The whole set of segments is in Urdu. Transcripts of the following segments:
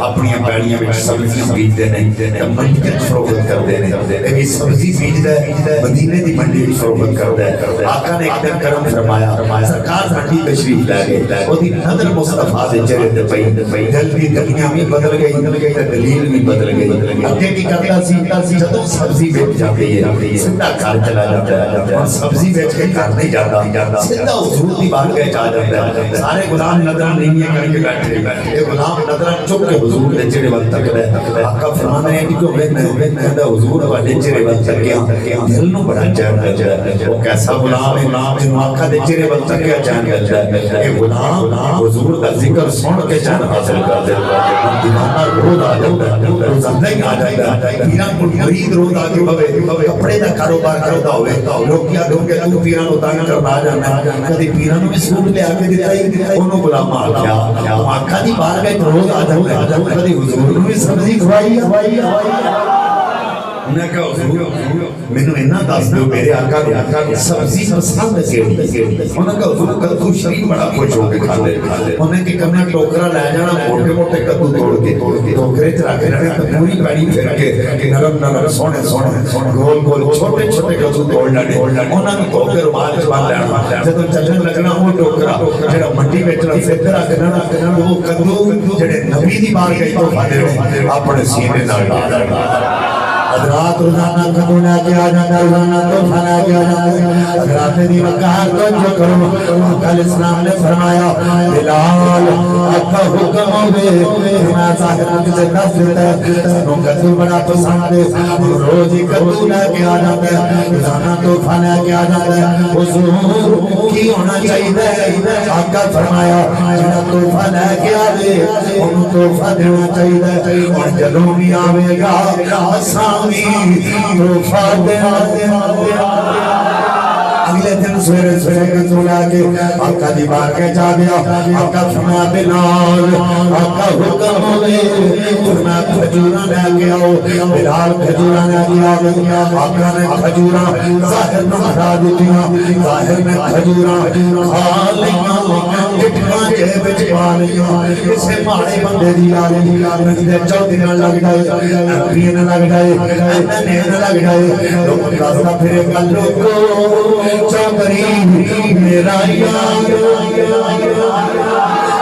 اپنی پیڑیاں میں سبزی بیجتے ہیں منڈی فروخت کرتے ہیں یہ سبزی بیجتا ہے مدینے دی منڈی فروخت کرتا ہے آقا نے ایک دن کرم فرمایا سرکار منڈی تشریف لے گئے وہ دی نظر مصطفیٰ دے چہرے تے پئی دل دی دنیا بھی بدل گئی دلیل بھی بدل گئی اگے کی کرتا سی جدوں سبزی بیچ جاتی ہے سیدھا گھر چلا جاتا ہے اور سبزی بیچ کے گھر نہیں جاتا سیدھا حضور دی بارگاہ آ جاتا ہے سارے غلام نظر نہیں کر کے بیٹھے یہ غلام نظر چپ کے حضور دے چہرے ول تک ہے آقا فرمانے ہیں کہ میں کہتا حضور والے چہرے ول تک گیا دل نو بڑا چین ملتا ہے وہ کیسا غلام ہے جنوں آقا دے چہرے ول تک چین ملتا ہے یہ غلام حضور دا ذکر سن کے چین حاصل کر دیتا ہے دیوانہ روز آ جاتا ہے روزانہ ہی آ جاتا ہے پیران کو مرید روز آ کے بھوے کپڑے دا کاروبار کرتا ہوئے لوگ کیا لوگ کہ تو پیران اتانا کرتا آ جانا کدی پیران میں سوٹ لے آ کے دیتا ہی انہوں غلام آ گیا آقا دی بار گئے تو روز آ جاتا ہے کدی حضور میں سبزی کھوائی انہیں کہا حضور میں نے انہا دس دو میرے آقا نے سبزی پسند ہے انہیں کہا حضور کدو شریف بڑا خوش ہو کے کھاتے انہیں کہ کمنا ٹوکرا لے جانا موٹے موٹے کدو توڑ کے ٹوکرے چرا کے رکھے تو پوری پیڑی پھر کے نرم نرم سونے گول گول چھوٹے چھوٹے کدو توڑ ڈانے انہوں نے تو کے رومال چبان لینا جب چلن لگنا وہ ٹوکرا جڑا منڈی بیٹھنا پھر رکھنا وہ کدو جڑے نبی دی بار گئی تو فادر اپنے سینے نہ حضرات روزانہ کدونا کیا جانا روزانہ تو فنا کیا جانا حضرات دی وقار تو جو کرو کل اسلام نے فرمایا بلال اپا حکم ہوئے ہمیں ظاہران سے دس دیتا ہے سنوں کدو بڑا پسند ہے روزی کدونا کیا جاتا ہے روزانہ تو فنا کیا جاتا ہے حضور کی ہونا چاہیے آقا فرمایا جنہ تو فنا کیا دے انہوں تو فنا چاہیے اور جلوں بھی آوے گا آسان اگلے دن سویرے سویرے کے تولا کے آقا دی بار کے جا گیا آقا فرمایا بلال آقا حکم ہوئے فرمایا کھجورہ لے کے آؤ بلال کھجورہ لے کے آؤ آقا نے کھجورہ ظاہر میں ہٹا دیتیاں ظاہر میں کھجورہ کھا لیا کٹنا جے بچ پا لیا اسے ماڑے بندے دی آلے مجھے چودی نہ لگ جائے امپی نہ لگ جائے امنے نہ لگ جائے لوگ راستہ پھرے کل لوگوں چودری میرا یار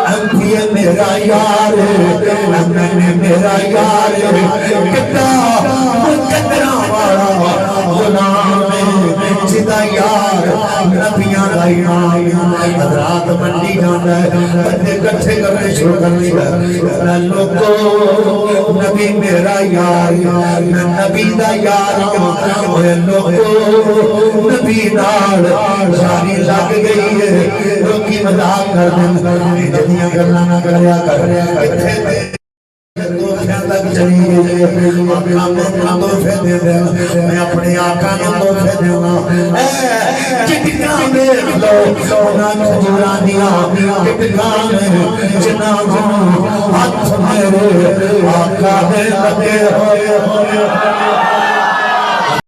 امپی میرا یار امنے میرا یار کتنا والا غلام جدا یار نبیاں لائیاں حضرات منڈی جانا ہے بندے کٹھے کرنے شروع کرنے لگا لوگو نبی میرا یار نبی دا یار اے لوگو نبی نال جاری لگ گئی ہے لوگی مذاق کر دیں جدیاں کرنا نہ کریا کٹھے تک چلی گئی آقا میں تحفے دے دیں میں اپنے آقا نے تحفے دینا چٹکاں دیکھ لو نہ کھجورا دیا چٹکاں میں جنازوں ہاتھ میرے آقا دے لگے ہوئے